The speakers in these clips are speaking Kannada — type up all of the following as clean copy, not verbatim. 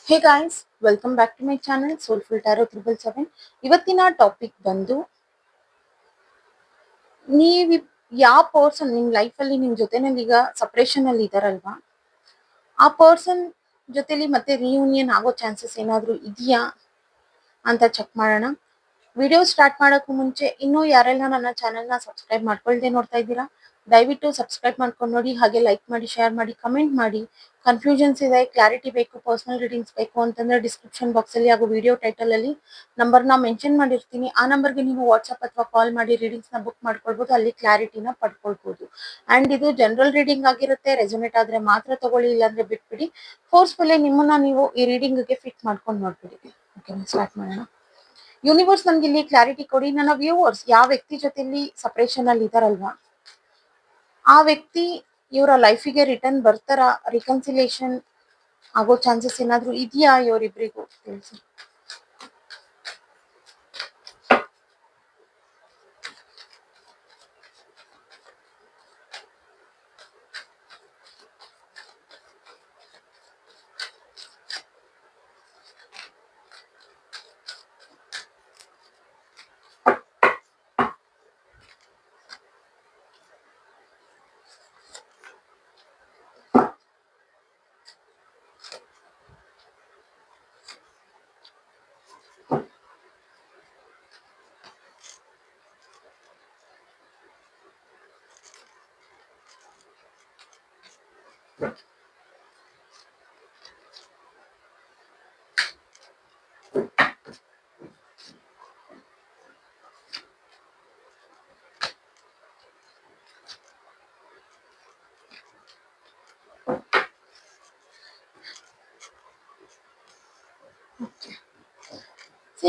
Hey guys, welcome back to my channel Soulful Tarot 777. ಇವತ್ತಿನ ಟಾಪಿಕ್ ಬಂದು, ನೀವು ಯಾವ ಪರ್ಸನ್ ನಿಮ್ಮ ಲೈಫಲ್ಲಿ ನಿಮ್ಮ ಜೊತೆನಲ್ಲಿ ಈಗ ಸಪ್ರೇಷನ್ ಅಲ್ಲಿ ಇದಾರಲ್ವಾ, ಆ ಪರ್ಸನ್ ಜೊತೆಲಿ ಮತ್ತೆ ರಿಯೂನಿಯನ್ ಆಗೋ ಚಾನ್ಸಸ್ ಏನಾದರೂ ಇದೆಯಾ ಅಂತ ಚೆಕ್ ಮಾಡೋಣ. ವಿಡಿಯೋ ಸ್ಟಾರ್ಟ್ ಮಾಡೋಕ್ಕೂ ಮುಂಚೆ ಇನ್ನೂ ಯಾರೆಲ್ಲ ನನ್ನ ಚಾನೆಲ್ನ ಸಬ್ಸ್ಕ್ರೈಬ್ ಮಾಡ್ಕೊಳ್ದೆ ನೋಡ್ತಾ ಇದ್ದೀರಾ, ದಯವಿಟ್ಟು ಸಬ್ಸ್ಕ್ರೈಬ್ ಮಾಡ್ಕೊಂಡು ನೋಡಿ, ಹಾಗೆ ಲೈಕ್ ಮಾಡಿ, ಶೇರ್ ಮಾಡಿ, ಕಮೆಂಟ್ ಮಾಡಿ. ಕನ್ಫ್ಯೂಷನ್ಸ್ ಇದೆ, ಕ್ಲಾರಿಟಿ ಬೇಕು, ಪರ್ಸನಲ್ ರೀಡಿಂಗ್ಸ್ ಬೇಕು ಅಂತಂದ್ರೆ ಡಿಸ್ಕ್ರಿಪ್ಷನ್ ಬಾಕ್ಸಲ್ಲಿ ಹಾಗೂ ವಿಡಿಯೋ ಟೈಟಲಲ್ಲಿ ನಂಬರ್ನ ಮೆನ್ಷನ್ ಮಾಡಿರ್ತೀನಿ. ಆ ನಂಬರ್ಗೆ ನೀವು ವಾಟ್ಸಪ್ ಅಥವಾ ಕಾಲ್ ಮಾಡಿ ರೀಡಿಂಗ್ಸ್ನ ಬುಕ್ ಮಾಡ್ಕೊಳ್ಬೋದು, ಅಲ್ಲಿ ಕ್ಲಾರಿಟಿನ ಪಡ್ಕೊಳ್ಬೋದು. ಆ್ಯಂಡ್ ಇದು ಜನರಲ್ ರೀಡಿಂಗ್ ಆಗಿರುತ್ತೆ, ರೆಸೊನೇಟ್ ಆದರೆ ಮಾತ್ರ ತಗೊಳ್ಳಿ, ಇಲ್ಲಾಂದ್ರೆ ಬಿಟ್ಬಿಡಿ. ಫೋರ್ಸ್ಫುಲ್ಲಿ ನಿಮ್ಮನ್ನ ನೀವು ಈ ರೀಡಿಂಗ್ಗೆ ಫಿಟ್ ಮಾಡ್ಕೊಂಡು ನೋಡ್ಬಿಡಿ. ಓಕೆ, ಸ್ಟಾರ್ಟ್ ಮಾಡೋಣ. ಯೂನಿವರ್ಸ್ ನಮ್ಗೆ ಇಲ್ಲಿ ಕ್ಲಾರಿಟಿ ಕೊಡಿ. ನನ್ನ ವ್ಯೂವರ್ಸ್ ಯಾವ ವ್ಯಕ್ತಿ ಜೊತೆಲಿ ಸಪರೇಷನ್ ಅಲ್ಲಿ ಇದಾರಲ್ವಾ, ಆ ವ್ಯಕ್ತಿ ಇವರ ಲೈಫಿಗೆ ರಿಟರ್ನ್ ಬರ್ತಾರ, ರಿಕನ್ಸಿಲೇಷನ್ ಆಗೋ ಚಾನ್ಸಸ್ ಏನಾದ್ರು ಇದೆಯಾ ಇವರಿಬ್ರಿಗೂ ತಿಳಿಸಿ.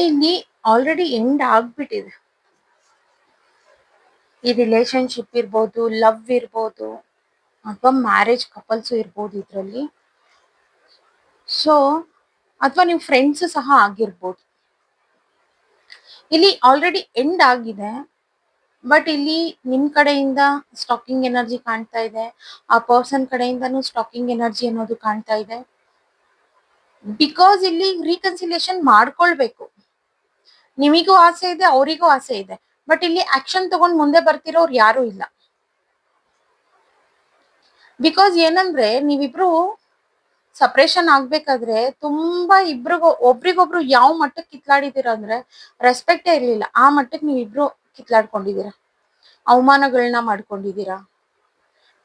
ಇಲ್ಲಿ ಆಲ್ರೆಡಿ ಎಂಡ್ ಆಗ್ಬಿಟ್ಟಿದೆ. ಈ ರಿಲೇಶನ್ಶಿಪ್ ಇರ್ಬೋದು, ಲವ್ ಇರ್ಬೋದು, ಅಥವಾ ಮ್ಯಾರೇಜ್ ಕಪಲ್ಸ್ ಇರ್ಬೋದು ಇದರಲ್ಲಿ. ಸೊ ಅಥವಾ ನೀವು ಫ್ರೆಂಡ್ಸ್ ಸಹ ಆಗಿರ್ಬೋದು. ಇಲ್ಲಿ ಆಲ್ರೆಡಿ ಎಂಡ್ ಆಗಿದೆ, ಬಟ್ ಇಲ್ಲಿ ನಿಮ್ ಕಡೆಯಿಂದ ಸ್ಟಾಕಿಂಗ್ ಎನರ್ಜಿ ಕಾಣ್ತಾ ಇದೆ, ಆ ಪರ್ಸನ್ ಕಡೆಯಿಂದನೂ ಸ್ಟಾಕಿಂಗ್ ಎನರ್ಜಿ ಅನ್ನೋದು ಕಾಣ್ತಾ ಇದೆ. ಬಿಕಾಸ್ ಇಲ್ಲಿ ರೀಕನ್ಸಿಲೇಷನ್ ಮಾಡ್ಕೊಳ್ಬೇಕು, ನಿಮಿಗೂ ಆಸೆ ಇದೆ, ಅವರಿಗೂ ಆಸೆ ಇದೆ, ಬಟ್ ಇಲ್ಲಿ ಆಕ್ಷನ್ ತಗೊಂಡ್ ಮುಂದೆ ಬರ್ತಿರೋರು ಯಾರು ಇಲ್ಲ. ಬಿಕಾಸ್ ಏನಂದ್ರೆ ನೀವಿಬ್ರು ಸಪ್ರೇಷನ್ ಆಗ್ಬೇಕಾದ್ರೆ ತುಂಬಾ ಒಬ್ರಿಗೊಬ್ರು ಯಾವ ಮಟ್ಟಕ್ಕೆ ಕಿತ್ಲಾಡಿದೀರ ಅಂದ್ರೆ, ರೆಸ್ಪೆಕ್ಟೇ ಇರ್ಲಿಲ್ಲ, ಆ ಮಟ್ಟಕ್ಕೆ ನೀವಿಬ್ರು ಕಿತ್ಲಾಡ್ಕೊಂಡಿದೀರ, ಅವಮಾನಗಳನ್ನ ಮಾಡ್ಕೊಂಡಿದೀರಾ,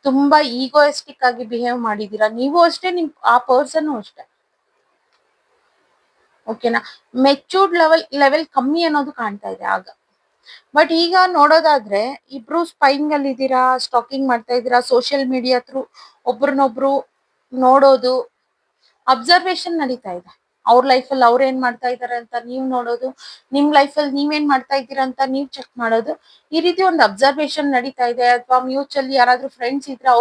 ತುಂಬಾ ಈಗೋಯಿಸ್ಟಿಕ್ ಆಗಿ ಬಿಹೇವ್ ಮಾಡಿದೀರಾ. ನೀವು ಅಷ್ಟೇ, ಆ ಪರ್ಸನ್ ಅಷ್ಟೇ. ಓಕೆನಾ, ಮೆಚೂರ್ಡ್ ಲೆವೆಲ್ ಕಮ್ಮಿ ಅನ್ನೋದು ಕಾಣ್ತಾ ಇದೆ ಆಗ. ಬಟ್ ಈಗ ನೋಡೋದಾದ್ರೆ ಇಬ್ರು ಸ್ಪೈಂಗ್ ಅಲ್ಲಿ ಇದ್ದೀರಾ, ಸ್ಟಾಕಿಂಗ್ ಮಾಡ್ತಾ ಇದ್ದೀರಾ, ಸೋಷಿಯಲ್ ಮೀಡಿಯಾ ಥ್ರೂ ಒಬ್ರನ್ನೊಬ್ರು ನೋಡೋದು, ಅಬ್ಸರ್ವೇಷನ್ ನಡೀತಾ ಇದೆ. ಅವ್ರ ಲೈಫಲ್ಲಿ ಅವ್ರ ಏನ್ ಮಾಡ್ತಾ ಇದಾರೆ ಅಂತ ನೀವ್ ನೋಡೋದು, ನಿಮ್ ಲೈಫಲ್ಲಿ ನೀವೇನ್ ಮಾಡ್ತಾ ಇದ್ದೀರಾ ಅಂತ ನೀವ್ ಚೆಕ್ ಮಾಡೋದು, ಈ ರೀತಿ ಒಂದು ಅಬ್ಸರ್ವೇಷನ್ ನಡೀತಾ ಇದೆ. ಅಥವಾ ಮ್ಯೂಚುವಲಿ ಯಾರಾದ್ರೂ ಫ್ರೆಂಡ್ಸ್ ಇದ್ರೆ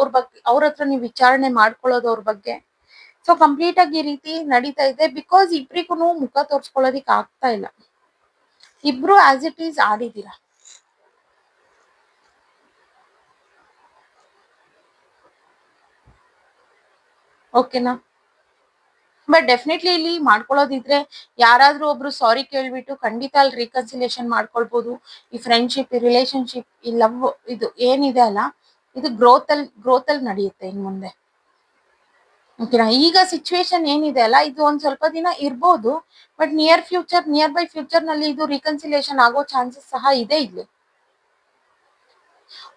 ಅವ್ರ ಹತ್ರ ನೀವು ವಿಚಾರಣೆ ಮಾಡ್ಕೊಳ್ಳೋದು ಅವ್ರ ಬಗ್ಗೆ. ಸೊ ಕಂಪ್ಲೀಟ್ ಆಗಿ ಈ ರೀತಿ ನಡೀತಾ ಇದೆ. ಬಿಕಾಸ್ ಇಬ್ರಿಗೂ ಮುಖ ತೋರ್ಸ್ಕೊಳ್ಳೋದಿಕ್ ಆಗ್ತಾ ಇಲ್ಲ, ಇಬ್ರು ಆಸ್ ಇಟ್ ಈಸ್ ಆಡಿದೀರಾ. ಓಕೆನಾ, ಬಟ್ ಡೆಫಿನೆಟ್ಲಿ ಇಲ್ಲಿ ಮಾಡ್ಕೊಳ್ಳೋದಿದ್ರೆ ಯಾರಾದ್ರೂ ಒಬ್ರು ಸಾರಿ ಕೇಳ್ಬಿಟ್ಟು ಖಂಡಿತ ಅಲ್ಲಿ ರಿಕನ್ಸಿಲೇಷನ್ ಮಾಡ್ಕೊಳ್ಬಹುದು. ಈ ಫ್ರೆಂಡ್ಶಿಪ್, ಈ ರಿಲೇಶನ್ಶಿಪ್, ಈ ಲವ್ ಇದು ಏನಿದೆ ಅಲ್ಲ, ಇದು ಗ್ರೋತ್ ಅಲ್ಲಿ ನಡೆಯುತ್ತೆ ಇನ್ ಮುಂದೆ. ಓಕೆನಾ, ಈಗ ಸಿಚುವೇಶನ್ ಏನಿದೆ ಅಲ್ಲ, ಇದು ಒಂದ್ ಸ್ವಲ್ಪ ದಿನ ಇರ್ಬೋದು, ಬಟ್ ನಿಯರ್ ಬೈ ಫ್ಯೂಚರ್ ನಲ್ಲಿ ಇದು ರಿಕನ್ಸಿಲೇಷನ್ ಆಗೋ ಚಾನ್ಸಸ್ ಸಹ ಇದೆ. ಇಲ್ಲಿ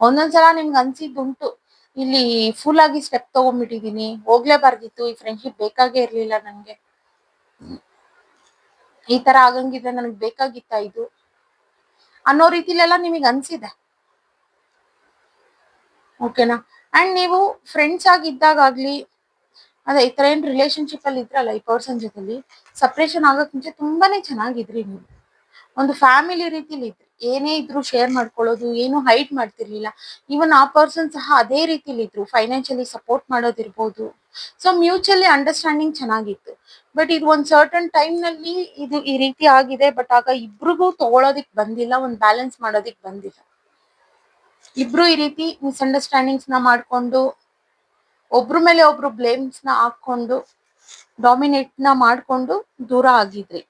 ಒಂದೊಂದ್ಸಲ ನಿಮ್ಗೆ ಅನ್ಸಿದ್ದುಂಟು, ಇಲ್ಲಿ ಫುಲ್ ಆಗಿ ಸ್ಟೆಪ್ ತಗೊಂಡ್ಬಿಟ್ಟಿದೀನಿ, ಹೋಗ್ಲೇಬಾರ್ದಿತ್ತು, ಈ ಫ್ರೆಂಡ್ಶಿಪ್ ಬೇಕಾಗೇ ಇರ್ಲಿಲ್ಲ ನನ್ಗೆ, ಈ ತರ ಆಗಂಗಿದ್ರೆ ನನಗ್ ಬೇಕಾಗಿತ್ತ ಇದು ಅನ್ನೋ ರೀತಿಲೆಲ್ಲ ನಿಮಗೆ ಅನ್ಸಿದೆ. ಓಕೆನಾ, ಅಂಡ್ ನೀವು ಫ್ರೆಂಡ್ಸ್ ಆಗಿದ್ದಾಗ್ಲಿ, ಅದೇ ಈ ತರ ಏನ್ ರಿಲೇಶನ್ಶಿಪ್ ಅಲ್ಲಿ ಇದ್ರಲ್ಲ ಈ ಪರ್ಸನ್ ಜೊತೆಲಿ, ಸಪ್ರೇಷನ್ ಆಗಕ್ ಮುಂಚೆ ತುಂಬಾನೇ ಚೆನ್ನಾಗಿದ್ರಿ ನೀವು, ಒಂದು ಫ್ಯಾಮಿಲಿ ರೀತಿಲಿ ಇದ್ರಿ. ಏನೇ ಇದ್ರು ಶೇರ್ ಮಾಡ್ಕೊಳ್ಳೋದು, ಏನು ಹೈಡ್ ಮಾಡ್ತಿರ್ಲಿಲ್ಲ. ಈವನ್ ಆ ಪರ್ಸನ್ ಸಹ ಅದೇ ರೀತಿಲಿ ಇದ್ರು, ಫೈನಾನ್ಷಿಯಲಿ ಸಪೋರ್ಟ್ ಮಾಡೋದಿರ್ಬೋದು. ಸೊ ಮ್ಯೂಚುವಲಿ ಅಂಡರ್ಸ್ಟ್ಯಾಂಡಿಂಗ್ ಚೆನ್ನಾಗಿತ್ತು. ಬಟ್ ಇದು ಒಂದ್ ಸರ್ಟನ್ ಟೈಮ್ ನಲ್ಲಿ ಇದು ಈ ರೀತಿ ಆಗಿದೆ. ಬಟ್ ಆಗ ಇಬ್ರಿಗೂ ತಗೊಳೋದಿಕ್ ಬಂದಿಲ್ಲ, ಒಂದ್ ಬ್ಯಾಲೆನ್ಸ್ ಮಾಡೋದಿಕ್ ಬಂದಿಲ್ಲ. ಇಬ್ರು ಈ ರೀತಿ ಮಿಸ್ಅಂಡರ್ಸ್ಟ್ಯಾಂಡಿಂಗ್ಸ್ ನ ಮಾಡ್ಕೊಂಡು, ಒಬ್ರ ಮೇಲೆ ಒಬ್ರು ಬ್ಲೇಮ್ಸ್ ನ ಹಾಕೊಂಡು ಡಾಮಿನೇಟ್ನ ಮಾಡಿಕೊಂಡು ದೂರ ಆಗಿದ್ರಿ.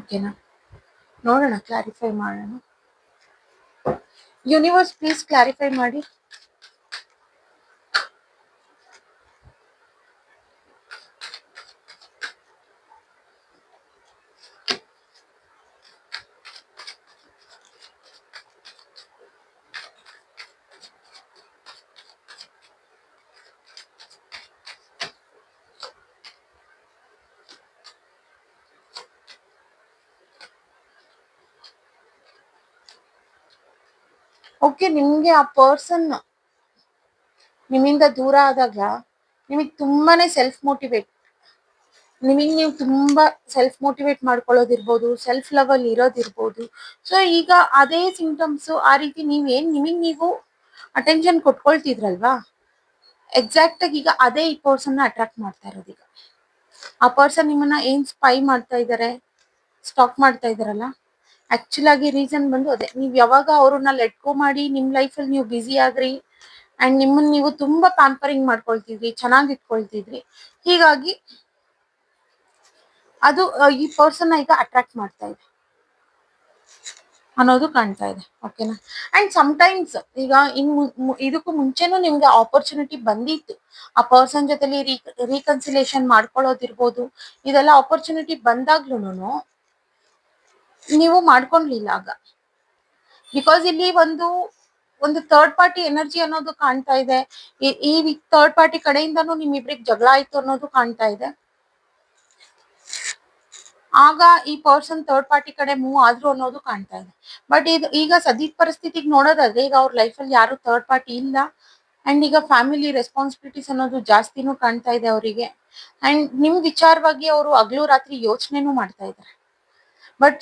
ಓಕೆನಾ? ನೋಡೋಣ, ಕ್ಲಾರಿಫೈ ಮಾಡೋಣ. ಯೂನಿವರ್ಸ್ ಪ್ಲೀಸ್ ಕ್ಲಾರಿಫೈ ಮಾಡಿ. ಓಕೆ, ನಿಮ್ಗೆ ಆ ಪರ್ಸನ್ ನಿಮ್ಮಿಂದ ದೂರ ಆದಾಗ ನಿಮಗೆ ತುಂಬಾನೇ ನೀವು ತುಂಬಾ ಸೆಲ್ಫ್ ಮೋಟಿವೇಟ್ ಮಾಡ್ಕೊಳ್ಳೋದಿರ್ಬೋದು, ಸೆಲ್ಫ್ ಲವ್ ಅಲ್ಲಿ ಇರೋದಿರ್ಬೋದು. ಸೊ ಈಗ ಅದೇ ಸಿಂಟಮ್ಸ್, ಆ ರೀತಿ ನಿಮಗ್ ನೀವು ಅಟೆನ್ಷನ್ ಕೊಟ್ಕೊಳ್ತಿದ್ರಲ್ವಾ, ಎಕ್ಸಾಕ್ಟ್ ಆಗಿ ಈಗ ಅದೇ ಈ ಪರ್ಸನ್ ಅಟ್ರಾಕ್ಟ್ ಮಾಡ್ತಾ ಇರೋದು. ಈಗ ಆ ಪರ್ಸನ್ ನಿಮ್ಮನ್ನ ಏನ್ ಸ್ಪೈ ಮಾಡ್ತಾ ಇದಾರೆ, ಸ್ಟಾಕ್ ಮಾಡ್ತಾ ಇದಾರಲ್ಲ, ಆಕ್ಚುಲ್ ಆಗಿ ರೀಸನ್ ಬಂದು ಅದೇ. ನೀವ್ ಯಾವಾಗ ಅವ್ರನ್ನ ಲೆಟ್ ಗೋ ಮಾಡಿ ನಿಮ್ ಲೈಫಲ್ಲಿ ನೀವು ಬ್ಯುಸಿ ಆದ್ರಿ ಅಂಡ್ ನಿಮ್ಮನ್ನ ನೀವು ತುಂಬಾ ಪ್ಯಾಂಪರಿಂಗ್ ಮಾಡ್ಕೊಳ್ತಿದ್ರಿ, ಚೆನ್ನಾಗಿ ಇಟ್ಕೊಳ್ತಿದ್ರಿ, ಹೀಗಾಗಿ ಅದು ಈ ಪರ್ಸನ್ ಈಗ ಅಟ್ರಾಕ್ಟ್ ಮಾಡ್ತಾ ಇದೆ ಅನ್ನೋದು ಕಾಣ್ತಾ ಇದೆ. ಓಕೆನಾ? ಅಂಡ್ ಸಮಟೈಮ್ಸ್ ಈಗ ಇದಕ್ಕೂ ಮುಂಚೆನೂ ನಿಮ್ಗೆ ಆಪರ್ಚುನಿಟಿ ಬಂದಿತ್ತು ಆ ಪರ್ಸನ್ ಜೊತೆಲಿ ರೀಕನ್ಸಿಲೇಷನ್ ಮಾಡ್ಕೊಳ್ಳೋದಿರ್ಬೋದು. ಇದೆಲ್ಲ ಆಪರ್ಚುನಿಟಿ ಬಂದಾಗ್ಲೂನು ನೀವು ಮಾಡ್ಕೊಂಡ್ಲಿಲ್ಲ ಆಗ, ಬಿಕಾಸ್ ಇಲ್ಲಿ ಒಂದು ಥರ್ಡ್ ಪಾರ್ಟಿ ಎನರ್ಜಿ ಅನ್ನೋದು ಕಾಣ್ತಾ ಇದೆ. ಈ ಥರ್ಡ್ ಪಾರ್ಟಿ ಕಡೆಯಿಂದನೂ ನಿಮ್ಮಿಬ್ರಿಗೆ ಜಗಳ ಆಯ್ತು ಅನ್ನೋದು ಕಾಣ್ತಾ ಇದೆ. ಆಗ ಈ ಪರ್ಸನ್ ಥರ್ಡ್ ಪಾರ್ಟಿ ಕಡೆ ಮೂವ್ ಆದ್ರು ಅನ್ನೋದು ಕಾಣ್ತಾ ಇದೆ. ಬಟ್ ಈಗ ಸದ್ಯದ ಪರಿಸ್ಥಿತಿಗೆ ನೋಡೋದಾದ್ರೆ ಈಗ ಅವ್ರ ಲೈಫಲ್ಲಿ ಯಾರು ಥರ್ಡ್ ಪಾರ್ಟಿ ಇಲ್ಲ. ಅಂಡ್ ಈಗ ಫ್ಯಾಮಿಲಿ ರೆಸ್ಪಾನ್ಸಿಬಿಲಿಟೀಸ್ ಅನ್ನೋದು ಜಾಸ್ತಿನೂ ಕಾಣ್ತಾ ಇದೆ ಅವರಿಗೆ. ಅಂಡ್ ನಿಮ್ ವಿಚಾರವಾಗಿ ಅವರು ಹಗಲು ರಾತ್ರಿ ಯೋಚನೆನೂ ಮಾಡ್ತಾ ಇದ್ದಾರೆ. ಬಟ್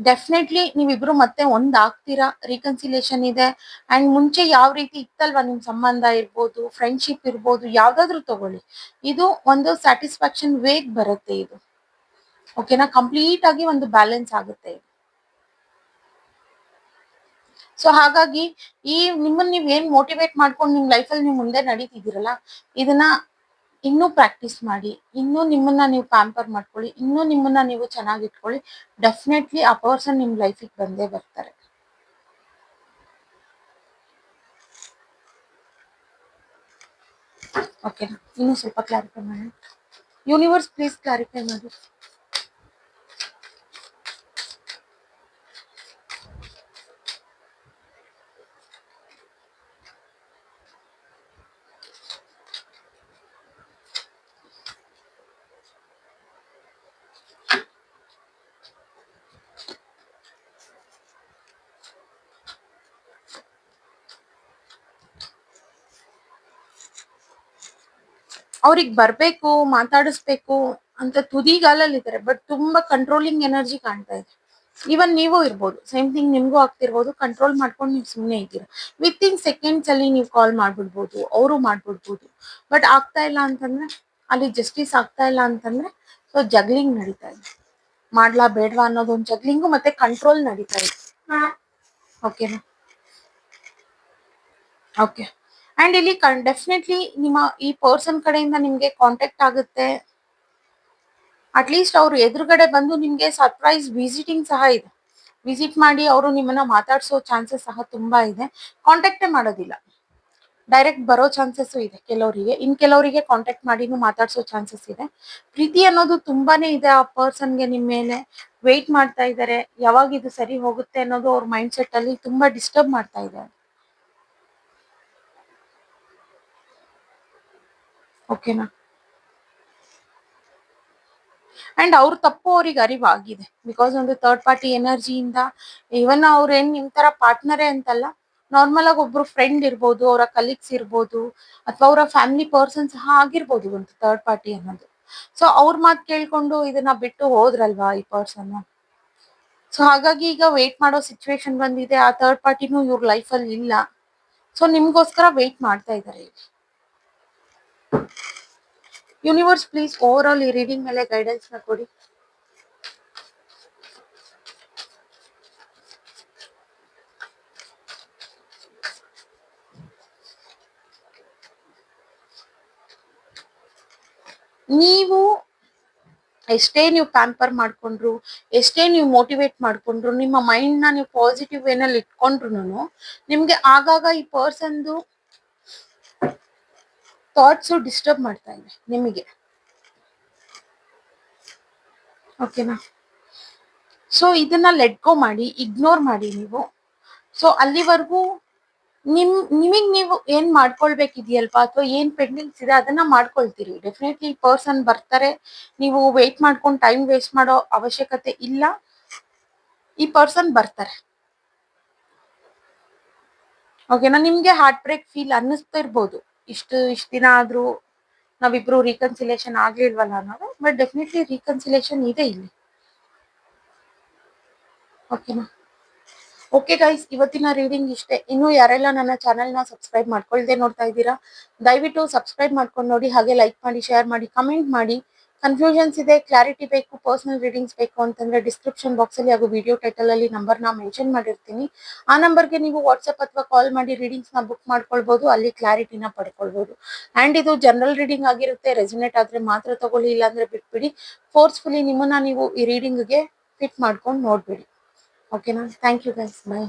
ಡೆಫಿನೆಟ್ಲಿ ನೀವಿಬ್ರು ಮತ್ತೆ ಆಗ್ತೀರಾ, ರೀಕನ್ಸಿಲೇಷನ್ ಇದೆ. ಅಂಡ್ ಮುಂಚೆ ಯಾವ ರೀತಿ ಇತ್ತಲ್ವಾ ನಿಮ್ ಸಂಬಂಧ ಇರ್ಬೋದು, ಫ್ರೆಂಡ್ಶಿಪ್ ಇರ್ಬೋದು, ಯಾವ್ದಾದ್ರು ತಗೊಳ್ಳಿ, ಇದು ಒಂದು ಸ್ಯಾಟಿಸ್ಫ್ಯಾಕ್ಷನ್ ವೇಗ್ ಬರುತ್ತೆ ಇದು. ಓಕೆನಾ? ಕಂಪ್ಲೀಟ್ ಆಗಿ ಒಂದು ಬ್ಯಾಲೆನ್ಸ್ ಆಗುತ್ತೆ. ಸೊ ಹಾಗಾಗಿ ನಿಮ್ಮನ್ನ ನೀವ್ ಏನ್ ಮೋಟಿವೇಟ್ ಮಾಡ್ಕೊಂಡು ನಿಮ್ ಲೈಫಲ್ಲಿ ನೀವು ಮುಂದೆ ನಡೀತಿದ್ದೀರಲ್ಲ, ಇದನ್ನ ಇನ್ನೂ ಪ್ರಾಕ್ಟೀಸ್ ಮಾಡಿ, ಇನ್ನೂ ನಿಮ್ಮನ್ನ ನೀವು ಪ್ಯಾಂಪರ್ ಮಾಡ್ಕೊಳ್ಳಿ, ಇನ್ನೂ ನಿಮ್ಮನ್ನ ನೀವು ಚೆನ್ನಾಗಿ ಇಟ್ಕೊಳ್ಳಿ. ಡೆಫಿನೆಟ್ಲಿ ಆ ಪರ್ಸನ್ ನಿಮ್ ಲೈಫಿಗೆ ಬಂದೇ ಬರ್ತಾರೆ. ಓಕೆನಾ? ಇನ್ನೂ ಸ್ವಲ್ಪ ಕ್ಲಾರಿಫೈ ಮಾಡಿ. ಯೂನಿವರ್ಸ್ ಪ್ಲೀಸ್ ಕ್ಲಾರಿಫೈ ಮಾಡಿ. ಅವ್ರಿಗೆ ಬರ್ಬೇಕು, ಮಾತಾಡಿಸ್ಬೇಕು ಅಂತ ತುದಿಗಾಲಲ್ಲಿ ಇದ್ದಾರೆ. ಬಟ್ ತುಂಬಾ ಕಂಟ್ರೋಲಿಂಗ್ ಎನರ್ಜಿ ಕಾಣ್ತಾ ಇದೆ. ಈವನ್ ನೀವು ಇರ್ಬೋದು, ಸೇಮ್ ಥಿಂಗ್ ನಿಮ್ಗೂ ಆಗ್ತಿರ್ಬೋದು. ಕಂಟ್ರೋಲ್ ಮಾಡ್ಕೊಂಡು ನೀವು ಸುಮ್ಮನೆ ಇದ್ದೀರಾ. ವಿತಿನ್ ಸೆಕೆಂಡ್ಸ್ ಅಲ್ಲಿ ನೀವು ಕಾಲ್ ಮಾಡ್ಬಿಡ್ಬೋದು, ಅವರು ಮಾಡ್ಬಿಡ್ಬೋದು. ಬಟ್ ಆಗ್ತಾ ಇಲ್ಲ ಅಂತಂದ್ರೆ, ಅಲ್ಲಿ ಜಸ್ಟಿಸ್ ಆಗ್ತಾ ಇಲ್ಲ ಅಂತಂದ್ರೆ, ಸೊ ಜಗ್ಲಿಂಗ್ ನಡೀತಾ ಇದೆ. ಮಾಡ್ಲಾ ಬೇಡವಾ ಅನ್ನೋದೊಂದು ಜಗ್ಲಿಂಗು ಮತ್ತೆ ಕಂಟ್ರೋಲ್ ನಡೀತಾ ಇದೆ. ಓಕೆನಾ? ಓಕೆ. ಅಂಡ್ ಇಲ್ಲಿ ಡೆಫಿನೆಟ್ಲಿ ನಿಮ್ಮ ಈ ಪರ್ಸನ್ ಕಡೆಯಿಂದ ನಿಮ್ಗೆ ಕಾಂಟ್ಯಾಕ್ಟ್ ಆಗುತ್ತೆ. ಅಟ್ಲೀಸ್ಟ್ ಅವ್ರು ಎದುರುಗಡೆ ಬಂದು ನಿಮ್ಗೆ ಸರ್ಪ್ರೈಸ್ ವಿಸಿಟಿಂಗ್ ಸಹ ಇದೆ. ವಿಸಿಟ್ ಮಾಡಿ ಅವರು ನಿಮ್ಮನ್ನ ಮಾತಾಡ್ಸೋ ಚಾನ್ಸಸ್ ಸಹ ತುಂಬಾ ಇದೆ. ಕಾಂಟ್ಯಾಕ್ಟೇ ಮಾಡೋದಿಲ್ಲ, ಡೈರೆಕ್ಟ್ ಬರೋ ಚಾನ್ಸಸ್ ಇದೆ ಕೆಲವರಿಗೆ. ಕೆಲವರಿಗೆ ಕಾಂಟ್ಯಾಕ್ಟ್ ಮಾಡಿನೂ ಮಾತಾಡ್ಸೋ ಚಾನ್ಸಸ್ ಇದೆ. ಪ್ರೀತಿ ಅನ್ನೋದು ತುಂಬಾನೇ ಇದೆ ಆ ಪರ್ಸನ್ಗೆ ನಿಮ್ ಮೇಲೆ. ವೆಯ್ಟ್ ಮಾಡ್ತಾ ಇದ್ದಾರೆ, ಯಾವಾಗ ಇದು ಸರಿ ಹೋಗುತ್ತೆ ಅನ್ನೋದು ಅವ್ರ ಮೈಂಡ್ ಸೆಟ್ ಅಲ್ಲಿ ತುಂಬಾ ಡಿಸ್ಟರ್ಬ್ ಮಾಡ್ತಾ ಇದೆ. ಓಕೆನಾ? ಅಂಡ್ ಅವ್ರ ತಪ್ಪು ಅವ್ರಿಗೆ ಅರಿವಾಗಿದೆ. ಬಿಕಾಸ್ ಒಂದು ಥರ್ಡ್ ಪಾರ್ಟಿ ಎನರ್ಜಿಯಿಂದ ಇವನ್ ಅವ್ರೇನ್ ನಿಮ್ ತರ ಪಾರ್ಟ್ನರೇ ಅಂತಲ್ಲ, ನಾರ್ಮಲ್ ಆಗಿ ಒಬ್ರು ಫ್ರೆಂಡ್ ಇರ್ಬೋದು, ಅವರ ಕಲೀಗ್ಸ್ ಇರ್ಬೋದು, ಅಥವಾ ಅವರ ಫ್ಯಾಮಿಲಿ ಪರ್ಸನ್ ಸಹ ಆಗಿರ್ಬೋದು ಒಂದು ಥರ್ಡ್ ಪಾರ್ಟಿ ಅನ್ನೋದು. ಸೊ ಅವ್ರ ಮಾತು ಕೇಳ್ಕೊಂಡು ಇದನ್ನ ಬಿಟ್ಟು ಹೋದ್ರಲ್ವಾ ಈ ಪರ್ಸನ್. ಸೊ ಹಾಗಾಗಿ ಈಗ ವೇಟ್ ಮಾಡೋ ಸಿಚುವೇಶನ್ ಬಂದಿದೆ. ಆ ಥರ್ಡ್ ಪಾರ್ಟಿನೂ ಇವ್ರ ಲೈಫಲ್ಲಿ ಇಲ್ಲ. ಸೊ ನಿಮ್ಗೋಸ್ಕರ ವೇಟ್ ಮಾಡ್ತಾ ಇದ್ದಾರೆ. ಯೂನಿವರ್ಸ್ ಪ್ಲೀಸ್ ಓವರ್ ಆಲ್ ಈ ರೀಡಿಂಗ್ ಮೇಲೆ ಗೈಡೆನ್ಸ್ ನ ಕೊಡಿ. ನೀವು ಎಷ್ಟೇ ನೀವು ಪ್ಯಾಂಪರ್ ಮಾಡ್ಕೊಂಡ್ರು, ಎಷ್ಟೇ ನೀವು ಮೋಟಿವೇಟ್ ಮಾಡ್ಕೊಂಡ್ರು, ನಿಮ್ಮ ಮೈಂಡ್ನ ನೀವು ಪಾಸಿಟಿವ್ ವೇನಲ್ಲಿ ಇಟ್ಕೊಂಡ್ರು ನಿಮ್ಗೆ ಆಗಾಗ ಈ ಪರ್ಸನ್ದು ಥಾಟ್ಸು ಡಿಸ್ಟರ್ಬ್ ಮಾಡ್ತಾ ಇದೆ ನಿಮಗೆ. ಓಕೆನಾ? ಸೊ ಇದನ್ನ ಲೆಟ್ ಗೋ ಮಾಡಿ, ಇಗ್ನೋರ್ ಮಾಡಿ ನೀವು. ಸೊ ಅಲ್ಲಿವರೆಗೂ ನಿಮಗ್ ನೀವು ಏನ್ ಮಾಡ್ಕೊಳ್ಬೇಕಿದೆಯಲ್ವಾ, ಅಥವಾ ಏನ್ ಪೆಂಡಿಂಗ್ಸ್ ಇದೆ ಅದನ್ನ ಮಾಡ್ಕೊಳ್ತೀರಿ. ಡೆಫಿನೆಟ್ಲಿ ಪರ್ಸನ್ ಬರ್ತಾರೆ, ನೀವು ವೇಟ್ ಮಾಡ್ಕೊಂಡು ಟೈಮ್ ವೇಸ್ಟ್ ಮಾಡೋ ಅವಶ್ಯಕತೆ ಇಲ್ಲ. ಈ ಪರ್ಸನ್ ಬರ್ತಾರೆ. ಓಕೆನಾ? ನಿಮ್ಗೆ ಹಾರ್ಟ್ ಬ್ರೇಕ್ ಫೀಲ್ ಅನ್ನಿಸ್ತಿರ್ಬೋದು, ಇಷ್ಟು ದಿನ ಆದ್ರೂ ನಾವಿಬ್ರು ರೀಕನ್ಸಿಲೇಷನ್ ಆಗ್ಲಿಲ್ವಲ್ಲ ಅನ್ನೋದು. ಬಟ್ ಡೆಫಿನೆಟ್ಲಿ ರೀಕನ್ಸಿಲೇಷನ್ ಇದೆ ಇಲ್ಲಿ. ಓಕೆನಾ? ಓಕೆ ಗೈಸ್, ಇವತ್ತಿನ ರೀಡಿಂಗ್ ಇಷ್ಟೇ. ಇನ್ನು ಯಾರೆಲ್ಲ ನನ್ನ ಚಾನೆಲ್ನ ಸಬ್ಸ್ಕ್ರೈಬ್ ಮಾಡ್ಕೊಳ್ದೆ ನೋಡ್ತಾ ಇದ್ದೀರಾ, ದಯವಿಟ್ಟು ಸಬ್ಸ್ಕ್ರೈಬ್ ಮಾಡ್ಕೊಂಡು ನೋಡಿ, ಹಾಗೆ ಲೈಕ್ ಮಾಡಿ, ಶೇರ್ ಮಾಡಿ, ಕಮೆಂಟ್ ಮಾಡಿ. ಕನ್ಫ್ಯೂಷನ್ಸ್ ಇದೆ, ಕ್ಲಾರಿಟಿ ಬೇಕು, ಪರ್ಸನಲ್ ರೀಡಿಂಗ್ಸ್ ಬೇಕು ಅಂತಂದ್ರೆ ಡಿಸ್ಕ್ರಿಪ್ಷನ್ ಬಾಕ್ಸ್ ಅಲ್ಲಿ ಹಾಗೂ ವಿಡಿಯೋ ಟೈಟಲ್ ಅಲ್ಲಿ ನಂಬರ್ನ ಮೆನ್ಷನ್ ಮಾಡಿರ್ತೀನಿ. ಆ ನಂಬರ್ಗೆ ನೀವು ವಾಟ್ಸ್ಆಪ್ ಅಥವಾ ಕಾಲ್ ಮಾಡಿ ರೀಡಿಂಗ್ಸ್ ನ ಬುಕ್ ಮಾಡ್ಕೊಳ್ಬಹುದು, ಅಲ್ಲಿ ಕ್ಲಾರಿಟಿನ ಪಡ್ಕೊಳ್ಬಹುದು. ಅಂಡ್ ಇದು ಜನರಲ್ ರೀಡಿಂಗ್ ಆಗಿರುತ್ತೆ. ರೆಸನೇಟ್ ಆದ್ರೆ ಮಾತ್ರ ತಗೊಳ್ಳಿ, ಇಲ್ಲಾಂದ್ರೆ ಬಿಟ್ಬಿಡಿ. ಫೋರ್ಸ್ಫುಲಿ ನಿಮ್ಮನ್ನ ನೀವು ಈ ರೀಡಿಂಗ್ಗೆ ಫಿಟ್ ಮಾಡ್ಕೊಂಡು ನೋಡ್ಬಿಡಿ. ಓಕೆನಾ? Thank you guys, bye.